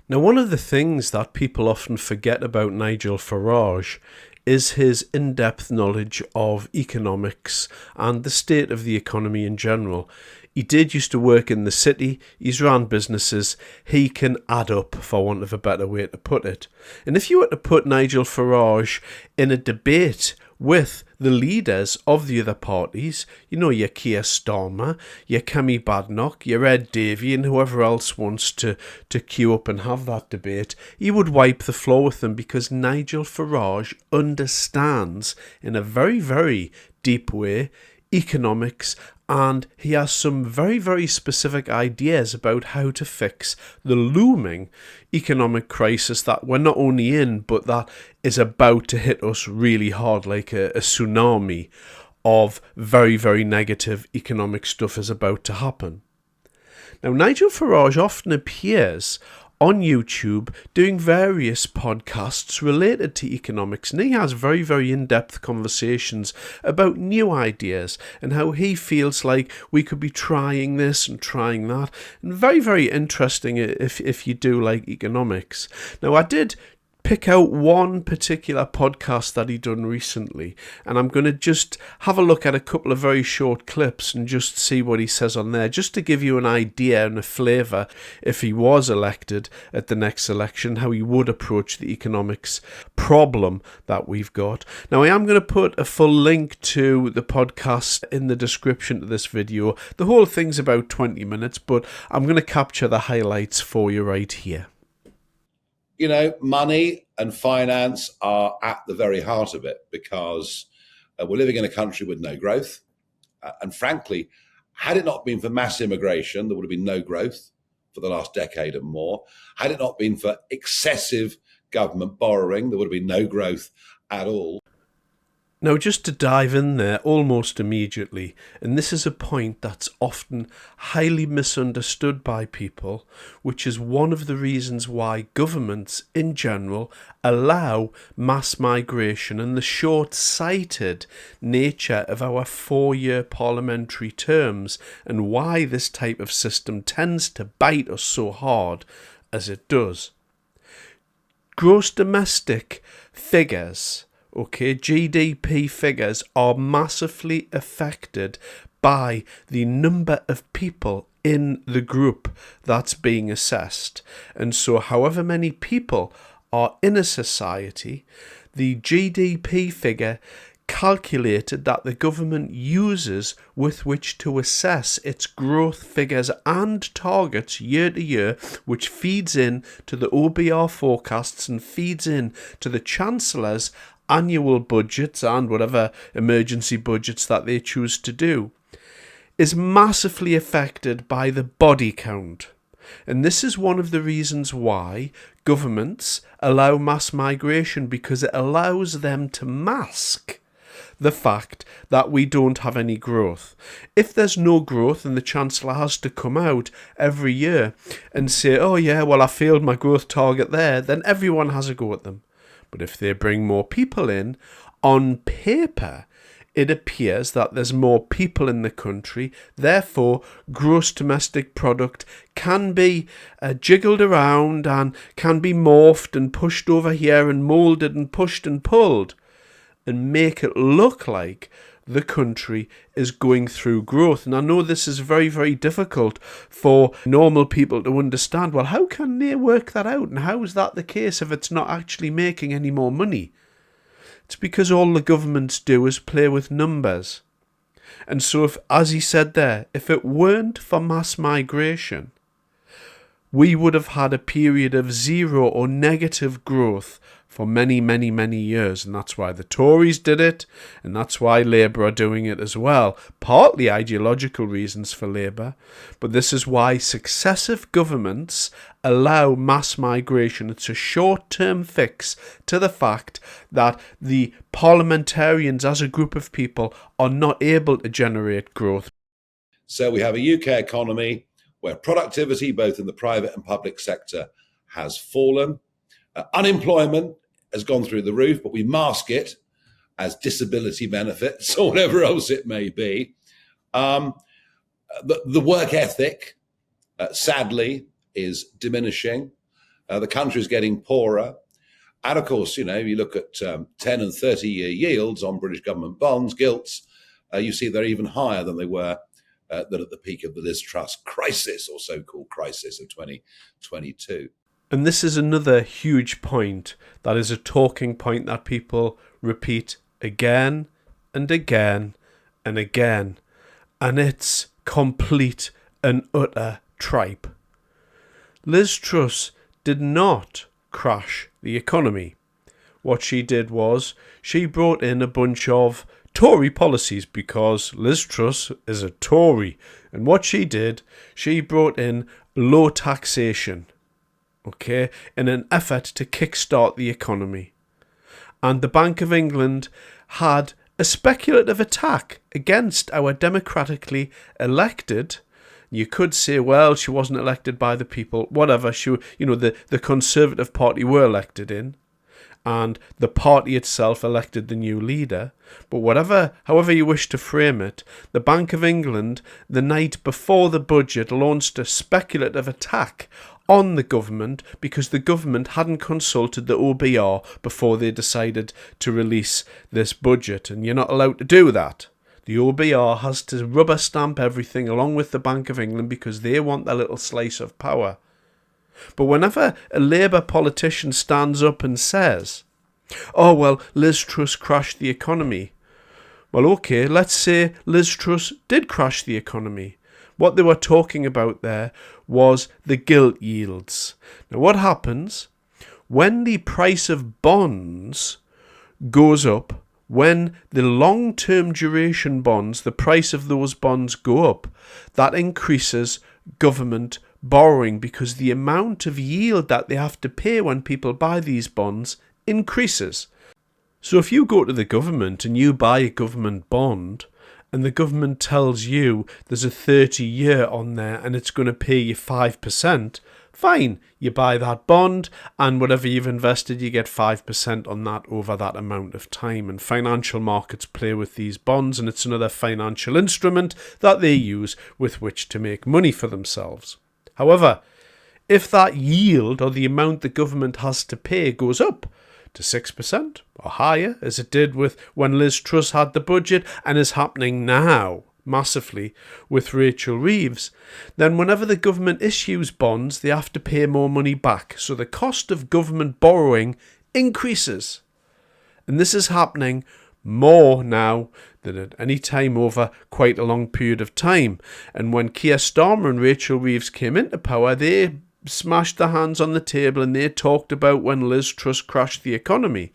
Now, one of the things that people often forget about Nigel Farage is his in-depth knowledge of economics and the state of the economy in general. He did used to work in the city, he's run businesses, he can add up, for want of a better way to put it. And if you were to put Nigel Farage in a debate with the leaders of the other parties, you know, your Keir Starmer, your Kemi Badenoch, your Ed Davey, and whoever else wants to queue up and have that debate, he would wipe the floor with them, because Nigel Farage understands in a very, very deep way economics, and he has some very, very specific ideas about how to fix the looming economic crisis that we're not only in, but that is about to hit us really hard, like a tsunami of very, very negative economic stuff is about to happen. Now, Nigel Farage often appears on YouTube doing various podcasts related to economics, and he has very, very in-depth conversations about new ideas and how he feels like we could be trying this and trying that, and very, very interesting if you do like economics. Now, I did pick out one particular podcast that he done recently, and I'm going to just have a look at a couple of very short clips and just see what he says on there, just to give you an idea and a flavour, if he was elected at the next election, how he would approach the economics problem that we've got. Now, I am going to put a full link to the podcast in the description to this video. The whole thing's about 20 minutes, but I'm going to capture the highlights for you right here. You know, money and finance are at the very heart of it, because we're living in a country with no growth. And frankly, had it not been for mass immigration, there would have been no growth for the last decade and more. Had it not been for excessive government borrowing, there would have been no growth at all. Now, just to dive in there almost immediately, and this is a point that's often highly misunderstood by people, which is one of the reasons why governments in general allow mass migration, and the short-sighted nature of our 4-year parliamentary terms, and why this type of system tends to bite us so hard as it does. Gross domestic figures, okay, GDP figures, are massively affected by the number of people in the group that's being assessed. And so however many people are in a society, the GDP figure calculated that the government uses with which to assess its growth figures and targets year to year, which feeds in to the OBR forecasts and feeds in to the Chancellor's annual budgets and whatever emergency budgets that they choose to do, is massively affected by the body count. And this is one of the reasons why governments allow mass migration, because it allows them to mask the fact that we don't have any growth. If there's no growth and the Chancellor has to come out every year and say, oh yeah, well, I failed my growth target there, then everyone has a go at them. But if they bring more people in, on paper, it appears that there's more people in the country, therefore gross domestic product can be jiggled around and can be morphed and pushed over here and moulded and pushed and pulled, and make it look like the country is going through growth. And I know this is very, very difficult for normal people to understand. Well, how can they work that out? And how is that the case if it's not actually making any more money? It's because all the governments do is play with numbers. And so, if, as he said there, if it weren't for mass migration, we would have had a period of zero or negative growth for many, many, many years. And that's why the Tories did it, and that's why Labour are doing it as well. Partly ideological reasons for Labour, but this is why successive governments allow mass migration. It's a short-term fix to the fact that the parliamentarians as a group of people are not able to generate growth. So we have a UK economy where productivity, both in the private and public sector, has fallen. Unemployment has gone through the roof, but we mask it as disability benefits or whatever else it may be. The work ethic, sadly, is diminishing. The country's getting poorer. And of course, you look at 10 and 30-year yields on British government bonds, gilts, you see they're even higher than they were than at the peak of the Liz Truss crisis, or so-called crisis of 2022. And this is another huge point that is a talking point that people repeat again and again and again. And it's complete and utter tripe. Liz Truss did not crash the economy. What she did was she brought in a bunch of Tory policies, because Liz Truss is a Tory. And what she did, she brought in low taxation, okay, in an effort to kickstart the economy. And the Bank of England had a speculative attack against our democratically elected. You could say, well, she wasn't elected by the people, whatever. The Conservative Party were elected in, and the party itself elected the new leader. But however you wish to frame it, the Bank of England, the night before the budget, launched a speculative attack on the government because the government hadn't consulted the OBR before they decided to release this budget. And you're not allowed to do that. The OBR has to rubber stamp everything along with the Bank of England because they want their little slice of power. But whenever a Labour politician stands up and says, oh, well, Liz Truss crashed the economy. Well, okay, let's say Liz Truss did crash the economy. What they were talking about there was the gilt yields. Now, what happens when the price of bonds goes up, when the long-term duration bonds, the price of those bonds go up, that increases government borrowing because the amount of yield that they have to pay when people buy these bonds increases. So if you go to the government and you buy a government bond and the government tells you there's a 30-year on there and it's going to pay you 5%, fine, you buy that bond and whatever you've invested, you get 5% on that over that amount of time. And financial markets play with these bonds, and it's another financial instrument that they use with which to make money for themselves. However, if that yield or the amount the government has to pay goes up to 6% or higher, as it did with when Liz Truss had the budget and is happening now massively with Rachel Reeves, then whenever the government issues bonds, they have to pay more money back. So the cost of government borrowing increases. And this is happening more now than at any time over quite a long period of time. And when Keir Starmer and Rachel Reeves came into power, they smashed their hands on the table and they talked about when Liz Truss crashed the economy.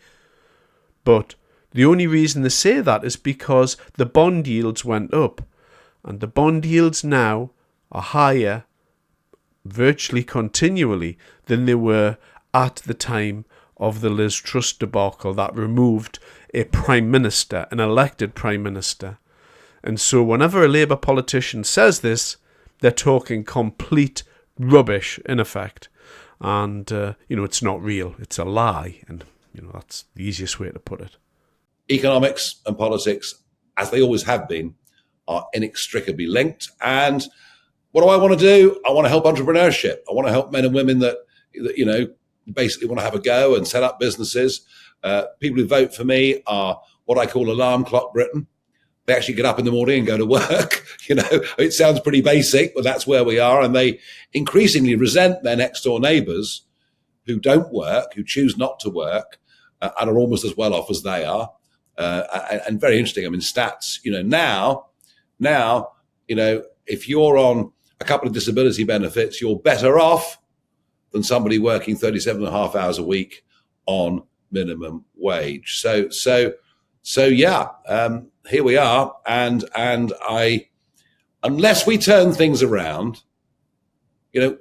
But the only reason they say that is because the bond yields went up. And the bond yields now are higher virtually continually than they were at the time of the Liz Truss debacle that removed a prime minister, an elected prime minister. And so whenever a Labour politician says this, they're talking complete rubbish in effect. And, it's not real. It's a lie. And, that's the easiest way to put it. Economics and politics, as they always have been, are inextricably linked. And what do I want to do? I want to help entrepreneurship. I want to help men and women that basically want to have a go and set up businesses. People who vote for me are what I call alarm clock Britain. They actually get up in the morning and go to work. It sounds pretty basic, but that's where we are. And they increasingly resent their next door neighbours who don't work, who choose not to work, and are almost as well off as they are. And very interesting. I mean, stats, now, if you're on a couple of disability benefits, you're better off than somebody working 37 and a half hours a week on minimum wage. So yeah, here we are. And unless we turn things around,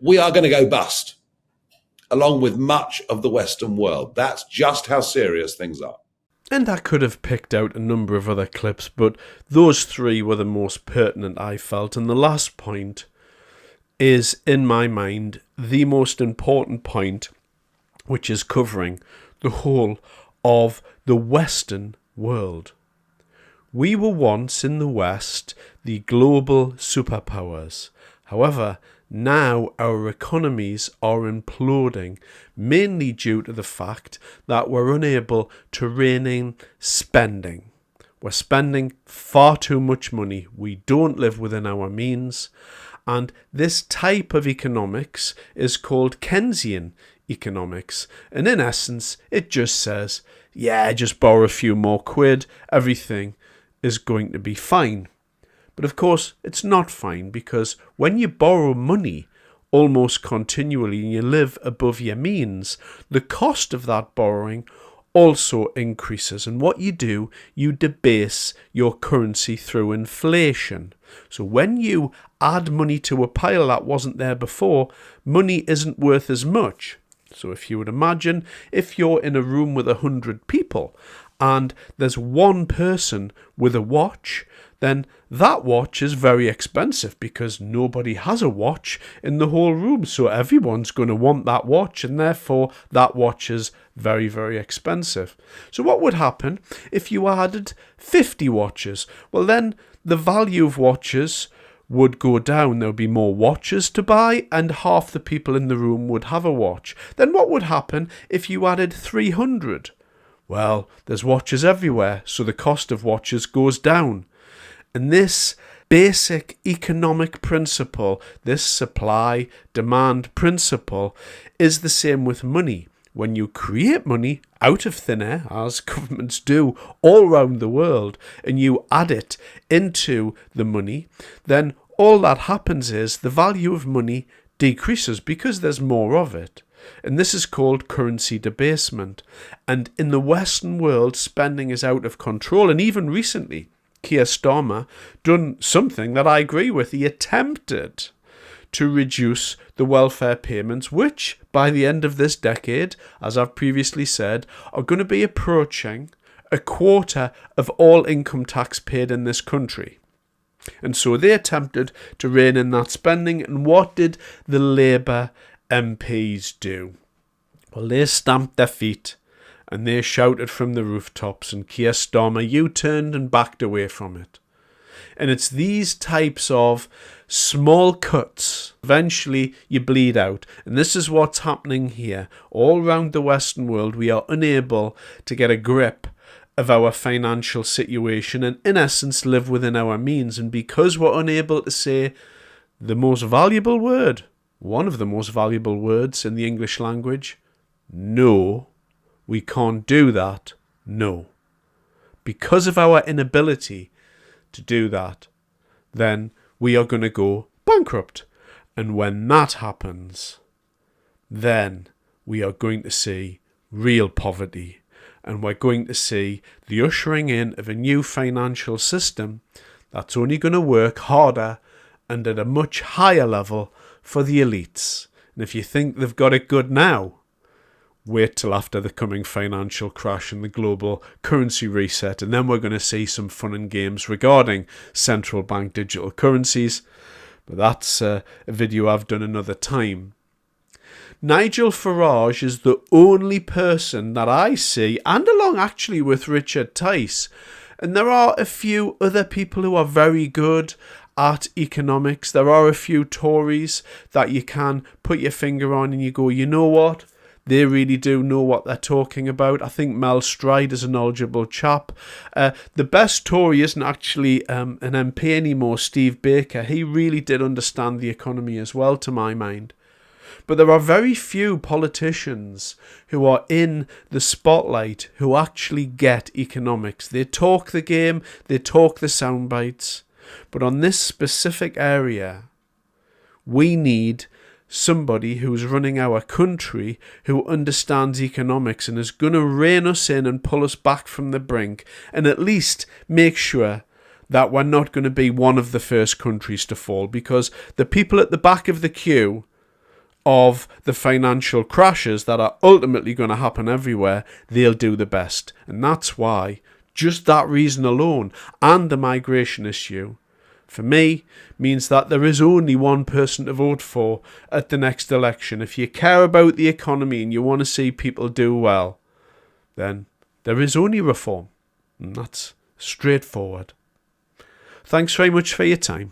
we are going to go bust, along with much of the Western world. That's just how serious things are. And I could have picked out a number of other clips, but those three were the most pertinent, I felt. And the last point is, in my mind, the most important point, which is covering the whole of the Western world. We were once in the West the global superpowers. However, now our economies are imploding, mainly due to the fact that we're unable to rein in spending. We're spending far too much money. We don't live within our means. And this type of economics is called Keynesian economics. And in essence, it just says, yeah, just borrow a few more quid, everything is going to be fine. But of course, it's not fine, because when you borrow money almost continually and you live above your means, the cost of that borrowing also increases. And what you do, you debase your currency through inflation. So when you add money to a pile that wasn't there before, money isn't worth as much. So if you would imagine, if you're in a room with 100 people and there's one person with a watch, then that watch is very expensive because nobody has a watch in the whole room. So everyone's going to want that watch, and therefore that watch is very, very expensive. So what would happen if you added 50 watches? Well, then the value of watches would go down. There would be more watches to buy, and half the people in the room would have a watch. Then what would happen if you added 300? Well, there's watches everywhere, so the cost of watches goes down. And this basic economic principle, this supply-demand principle, is the same with money. When you create money out of thin air, as governments do all around the world, and you add it into the money, then all that happens is the value of money decreases because there's more of it. And this is called currency debasement. And in the Western world, spending is out of control. And even recently, Keir Starmer done something that I agree with. He attempted to reduce the welfare payments, which by the end of this decade, as I've previously said, are going to be approaching a quarter of all income tax paid in this country. And so they attempted to rein in that spending. And what did the Labour MPs do? Well, they stamped their feet and they shouted from the rooftops, and Keir Starmer U-turned and backed away from it. And it's these types of small cuts, eventually you bleed out. And this is what's happening here. All around the Western world, we are unable to get a grip of our financial situation and in essence live within our means. And because we're unable to say the most valuable word, one of the most valuable words in the English language, no, we can't do that, no. Because of our inability to do that, then we are going to go bankrupt. And when that happens, then we are going to see real poverty. And we're going to see the ushering in of a new financial system that's only going to work harder and at a much higher level for the elites. And if you think they've got it good now, wait till after the coming financial crash and the global currency reset, and then we're going to see some fun and games regarding central bank digital currencies. But that's a video I've done another time. Nigel Farage is the only person that I see, and along actually with Richard Tice, and there are a few other people who are very good at economics. There are a few Tories that you can put your finger on and you go, you know what? They really do know what they're talking about. I think Mel Stride is a knowledgeable chap. The best Tory isn't actually an MP anymore, Steve Baker. He really did understand the economy as well, to my mind. But there are very few politicians who are in the spotlight who actually get economics. They talk the game, they talk the sound bites. But on this specific area, we need somebody who's running our country who understands economics and is going to rein us in and pull us back from the brink and at least make sure that we're not going to be one of the first countries to fall, because the people at the back of the queue of the financial crashes that are ultimately going to happen everywhere, they'll do the best. And that's why, just that reason alone, and the migration issue, for me, means that there is only one person to vote for at the next election. If you care about the economy and you want to see people do well, then there is only reform. And that's straightforward. Thanks very much for your time.